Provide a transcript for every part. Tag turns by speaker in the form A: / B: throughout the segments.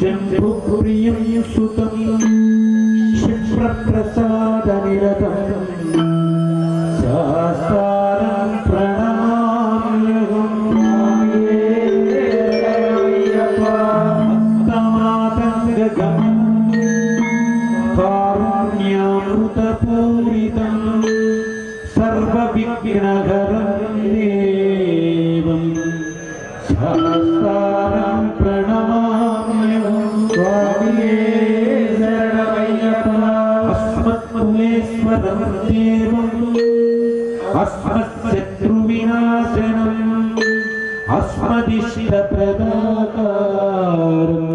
A: विष्णुचन्द्रप्रियं सुतं क्षिप्रप्रसादनिरतं शास्तारं प्रणमाम्यहं कारुण्यामृतपूरितं सर्वविघ्नहरं देवं शास्तारं प्रणमाम्यहं स्वामिये शरणमय्यप्पा अस्मत्कुलेश्वरं देवम् अस्मत्शत्रुविनाशनम् अस्मदिष्टप्रदातारं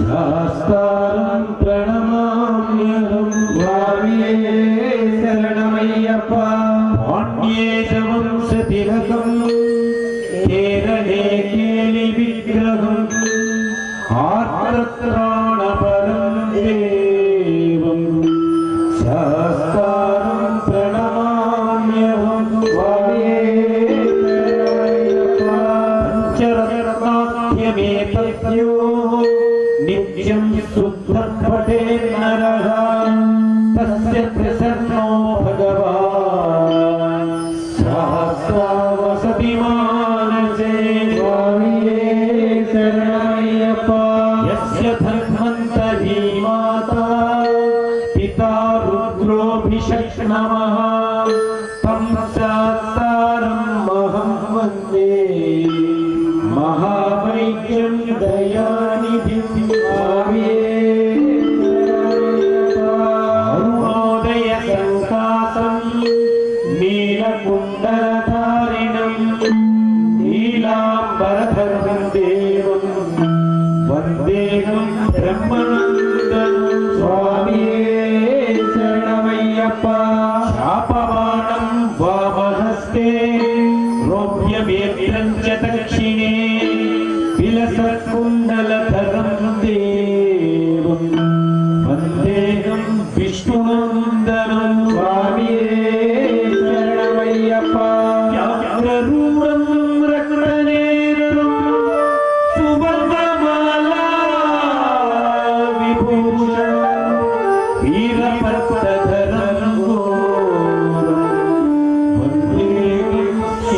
A: शास्तारं प्रणमाम्यहं स्वामिये शरणमय्यप्पा पाण्ड्येशवंशतिलकं केरले केलिविग्रहम् आर्तत्राणपरं देवं शास्तारं प्रणमाम्यहं स्वामिये पञ्चरत्नाख्यमेतद्यो नित्यं शुद्धपठेन्नरः तस्य प्रसन्नो भगवान् सहस्रा वसति मानसे स्वामिये शरणमय्यप्पा यस्य धन्वन्तरी माता पिता रुद्रोऽभिषक्ष्णमः तं शास्तारमहं वन्दे महावैद्यं दयानिधिं स्वामिये अरुणोदयसङ्कासं नीलकुण्डलधारिणं नीलाम्बरधरं देवं वन्देहं ब्रह्मानन्दं स्वामिये शरणमय्यप्पा शापवाणं वामहस्ते रौप्यमेत्रं च दक्षिणे विलसत्कुण्डलधरं देवं वन्देहं विष्णुनन्दनं स्वामिये शरणमय्यप्पा व्याघ्ररूढं रक्तनेत्रं सुवर्णमाला विभूषणं वीरपत्रधरं घोरं वन्देहं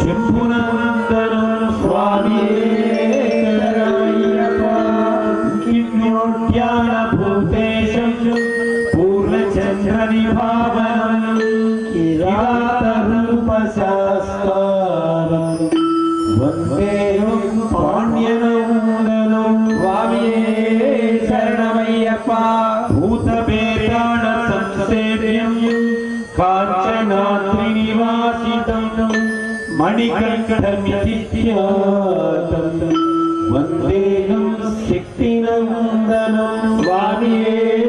A: शम्भुनन्दनं स्वामिये शरणमय्यप्पा किन्योड्यानभूतेशं पूर्णचन्द्रनिभावनं किरातरूपशास्तारं वन्देहं पाण्ड्यनन्दनं स्वामिये शरणमय्यप्पा भूतभेदानसंसेव्यं काञ्चनाद्रिनिवासितं मणिकण्ठमिति ख्यातं वन्देहं शक्तिनन्दनं स्वामिये